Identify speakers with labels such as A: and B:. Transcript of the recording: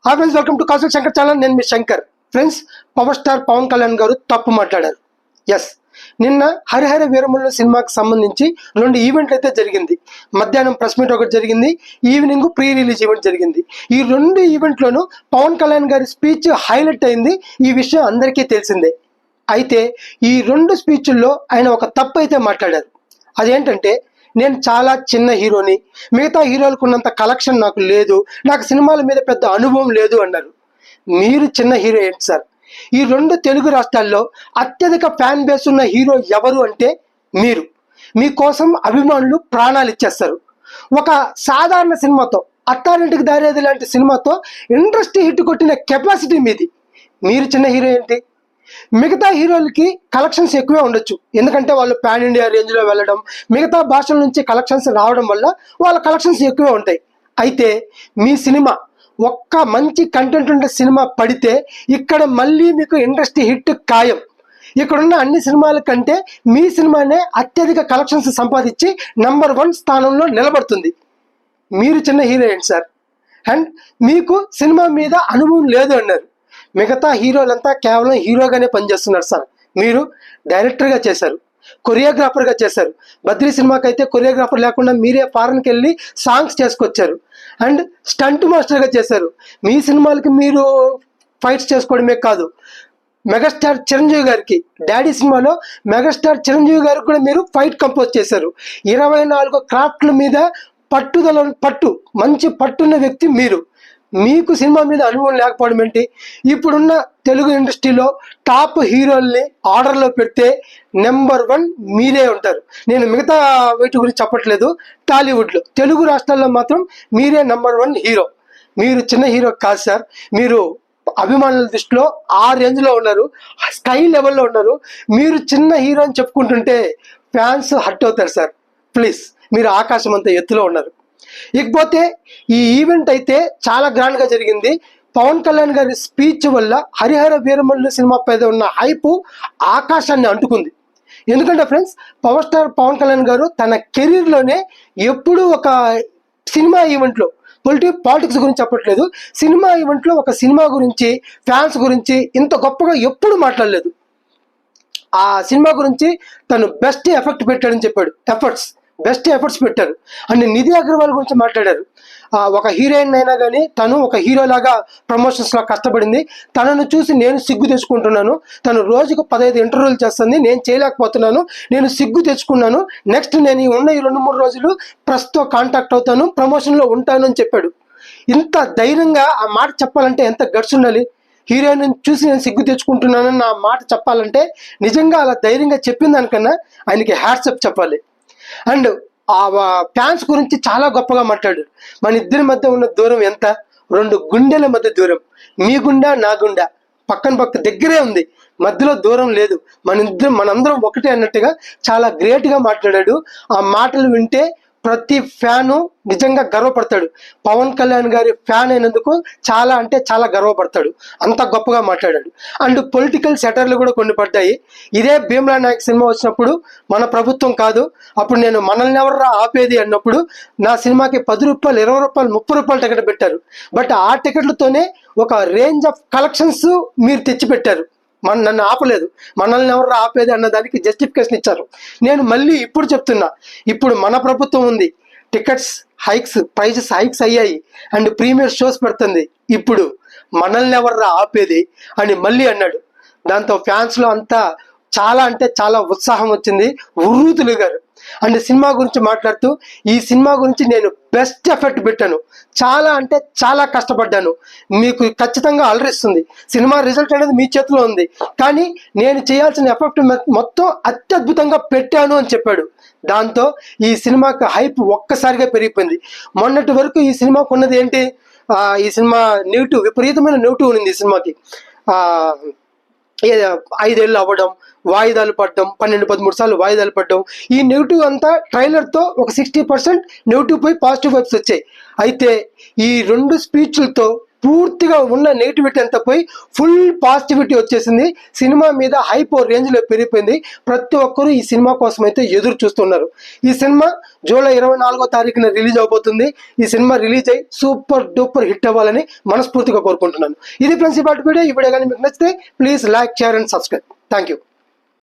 A: Hi friends, welcome to కాసుల Shankar channel. నేను మీ Shankar. Friends, power star Pawan Kalyan garu తప్పు మాట్లాడారు. ఎస్, నిన్న హరిహర వీరమల్లు సినిమాకి సంబంధించి 2 ఈవెంట్లు అయితే జరిగింది. మధ్యాహ్నం ప్రెస్ మీట్ ఒకటి జరిగింది, ఈవినింగ్ ప్రీ రిలీజ్ ఈవెంట్ జరిగింది. ఈ 2 ఈవెంట్లోనూ పవన్ కళ్యాణ్ గారి స్పీచ్ హైలైట్ అయింది. ఈ విషయం అందరికీ తెలిసిందే. అయితే ఈ 2 స్పీచ్ల్లో ఆయన ఒక తప్పు అయితే మాట్లాడారు. అదేంటంటే, నేను చాలా చిన్న హీరోని, మిగతా హీరోలకు ఉన్నంత కలెక్షన్ నాకు లేదు, నాకు సినిమాల మీద పెద్ద అనుభవం లేదు అన్నారు. మీరు చిన్న హీరో ఏంటి సార్? ఈ 2 తెలుగు రాష్ట్రాల్లో అత్యధిక ఫ్యాన్ బేస్ ఉన్న హీరో ఎవరు అంటే మీరు. మీకోసం అభిమానులు ప్రాణాలు ఇచ్చేస్తారు. ఒక సాధారణ సినిమాతో, అత్తారింటికి దారేది లాంటి సినిమాతో ఇండస్ట్రీ హిట్ కొట్టిన కెపాసిటీ మీది. మీరు చిన్న హీరో ఏంటి? మిగతా హీరోలకి కలెక్షన్స్ ఎక్కువే ఉండొచ్చు, ఎందుకంటే వాళ్ళు పాన్ ఇండియా రేంజ్లో వెళ్ళడం, మిగతా భాషల నుంచి కలెక్షన్స్ రావడం వల్ల వాళ్ళ కలెక్షన్స్ ఎక్కువే ఉంటాయి. అయితే మీ సినిమా ఒక్క మంచి కంటెంట్ ఉండే సినిమా పడితే ఇక్కడ మళ్ళీ మీకు ఇండస్ట్రీ హిట్ ఖాయం. ఇక్కడున్న అన్ని సినిమాల కంటే మీ సినిమానే అత్యధిక కలెక్షన్స్ సంపాదించి నంబర్ 1 స్థానంలో నిలబడుతుంది. మీరు చిన్న హీరో ఏంటి సార్? అండ్ మీకు సినిమా మీద అనుభవం లేదు అన్నారు. మిగతా హీరోలంతా కేవలం హీరోగానే పనిచేస్తున్నారు సార్. మీరు డైరెక్టర్గా చేశారు, కొరియోగ్రాఫర్గా చేశారు. బద్రీ సినిమాకి అయితే కొరియోగ్రాఫర్ లేకుండా మీరే ఫారెన్కి వెళ్ళి సాంగ్స్ చేసుకొచ్చారు. అండ్ స్టంట్ మాస్టర్గా చేశారు. మీ సినిమాలకి మీరు ఫైట్స్ చేసుకోవడమే కాదు, మెగాస్టార్ చిరంజీవి గారికి డాడీ సినిమాలో మెగాస్టార్ చిరంజీవి గారికి కూడా మీరు ఫైట్ కంపోజ్ చేశారు. 24 క్రాఫ్ట్ల మీద మంచి పట్టున్న వ్యక్తి మీరు. మీకు సినిమా మీద అనుభవం లేకపోవడం ఏంటి? ఇప్పుడున్న తెలుగు ఇండస్ట్రీలో టాప్ హీరోల్ని ఆర్డర్లో పెడితే నెంబర్ 1 మీరే ఉంటారు. నేను మిగతా వీటి గురించి చెప్పట్లేదు. టాలీవుడ్లో, తెలుగు రాష్ట్రాల్లో మాత్రం మీరే నెంబర్ 1 హీరో. మీరు చిన్న హీరో కాదు సార్. మీరు అభిమానుల దృష్టిలో ఆ రేంజ్లో ఉన్నారు, స్కై లెవెల్లో ఉన్నారు. మీరు చిన్న హీరో అని చెప్పుకుంటుంటే ఫ్యాన్స్ హర్ట్ అవుతారు సార్. ప్లీజ్, మీరు ఆకాశం అంత ఎత్తులో ఉన్నారు. ఇకపోతే ఈ ఈవెంట్ అయితే చాలా గ్రాండ్గా జరిగింది. పవన్ కళ్యాణ్ గారి స్పీచ్ వల్ల హరిహర వీరమల్లు సినిమా పైన ఉన్న హైప్ ఆకాశాన్ని అంటుకుంది. ఎందుకంటే friends, power star Pawan Kalyan garu తన కెరీర్లోనే ఎప్పుడూ ఒక సినిమా ఈవెంట్లో, పాలిటిక్స్ గురించి చెప్పట్లేదు, సినిమా ఈవెంట్లో ఒక సినిమా గురించి, ఫ్యాన్స్ గురించి ఇంత గొప్పగా ఎప్పుడు మాట్లాడలేదు. ఆ సినిమా గురించి తను బెస్ట్ ఎఫెక్ట్ పెట్టాడని చెప్పాడు. బెస్ట్ ఎఫర్ట్స్ పెట్టారు. అండ్ నిధి అగర్వాల్ గురించి మాట్లాడారు. ఒక హీరోయిన్ అయినా కానీ తను ఒక హీరోలాగా ప్రమోషన్స్లో కష్టపడింది. తనను చూసి నేను సిగ్గు తెచ్చుకుంటున్నాను. తను రోజుకు 15 ఇంటర్వ్యూలు చేస్తుంది, నేను చేయలేకపోతున్నాను, నేను సిగ్గు తెచ్చుకున్నాను. నెక్స్ట్ నేను ఉన్న ఈ 2-3 రోజులు ప్రెస్తో కాంటాక్ట్ అవుతాను, ప్రమోషన్లో ఉంటాను అని చెప్పాడు. ఇంత ధైర్యంగా ఆ మాట చెప్పాలంటే ఎంత గట్స్ ఉండాలి? హీరోయిన్ చూసి నేను సిగ్గు తెచ్చుకుంటున్నానని ఆ మాట చెప్పాలంటే నిజంగా అలా ధైర్యంగా చెప్పిన దానికన్నా ఆయనకి హ్యాట్సప్ చెప్పాలి. అండ్ ఆ ఫ్యాన్స్ గురించి చాలా గొప్పగా మాట్లాడారు. మన ఇద్దరి మధ్య ఉన్న దూరం ఎంత? 2 గుండెల మధ్య దూరం. మీ గుండె నా గుండె పక్క దగ్గరే ఉంది, మధ్యలో దూరం లేదు, మనందరం ఒకటే అన్నట్టుగా చాలా గ్రేట్గా మాట్లాడాడు. ఆ మాటలు వింటే ప్రతి ఫ్యాను నిజంగా గర్వపడతాడు. పవన్ కళ్యాణ్ గారి ఫ్యాన్ అయినందుకు చాలా అంటే చాలా గర్వపడతాడు. అంత గొప్పగా మాట్లాడాడు. అండ్ పొలిటికల్ సెటర్లు కూడా కొన్ని పడ్డాయి. ఇదే భీమ్లా నాయక్ సినిమా వచ్చినప్పుడు మన ప్రభుత్వం కాదు, అప్పుడు నేను మనల్ని ఎవర్రా ఆపేది అన్నప్పుడు నా సినిమాకి 10 రూపాయలు, 20 రూపాయలు, 30 రూపాయలు టికెట్ పెట్టారు. బట్ ఆ టికెట్లతోనే ఒక రేంజ్ ఆఫ్ కలెక్షన్స్ మీరు తెచ్చిపెట్టారు. నన్ను ఆపలేదు, మనల్ని ఎవరు ఆపేది అన్నదానికి జస్టిఫికేషన్ ఇచ్చారు. నేను మళ్ళీ ఇప్పుడు చెప్తున్నా, ఇప్పుడు మన ప్రభుత్వం ఉంది, టికెట్స్ హైక్స్, ప్రైజెస్ హైక్స్ అయ్యాయి, అండ్ ప్రీమియర్ షోస్ పెడుతుంది. ఇప్పుడు మనల్ని ఎవర్రా ఆపేది అని మళ్ళీ అన్నాడు. దాంతో ఫ్యాన్స్లో అంతా చాలా అంటే చాలా ఉత్సాహం వచ్చింది, ఉర్రూతులుగారు. అండ్ సినిమా గురించి మాట్లాడుతూ, ఈ సినిమా గురించి నేను బెస్ట్ ఎఫెక్ట్ పెట్టాను, చాలా అంటే చాలా కష్టపడ్డాను, మీకు ఖచ్చితంగా అలరిస్తుంది. సినిమా రిజల్ట్ అనేది మీ చేతిలో ఉంది, కానీ నేను చేయాల్సిన ఎఫెక్ట్ మొత్తం అత్యద్భుతంగా పెట్టాను అని చెప్పాడు. దాంతో ఈ సినిమాకి హైప్ ఒక్కసారిగా పెరిగిపోయింది. మొన్నటి వరకు ఈ సినిమాకు ఉన్నది ఏంటి? ఈ సినిమా నెగిటివ్, విపరీతమైన నెగిటివ్ ఉంది ఈ సినిమాకి. 5 ఏళ్ళు అవ్వడం, వాయిదాలు పడడం, 12-13 సార్లు వాయిదాలు పడడం, ఈ నెగిటివ్ అంతా ట్రైలర్తో ఒక 60% నెగిటివ్ పోయి పాజిటివ్ వైబ్స్ వచ్చాయి. అయితే ఈ 2 స్పీచ్లతో పూర్తిగా ఉన్న నెగిటివిటీ అంతా పోయి ఫుల్ పాజిటివిటీ వచ్చేసింది. సినిమా మీద హైప్ రేంజ్లో పెరిగిపోయింది. ప్రతి ఒక్కరూ ఈ సినిమా కోసం అయితే ఎదురు చూస్తున్నారు. ఈ సినిమా జూలై 24వ తారీఖున రిలీజ్ అవబోతుంది. ఈ సినిమా రిలీజ్ అయ్యి సూపర్ డూపర్ హిట్ అవ్వాలని మనస్ఫూర్తిగా కోరుకుంటున్నాను. ఇది ఫ్రెండ్స్ ఈ వీడియో. ఈ వీడియో కానీ మీకు నచ్చితే please like, share and subscribe. Thank you.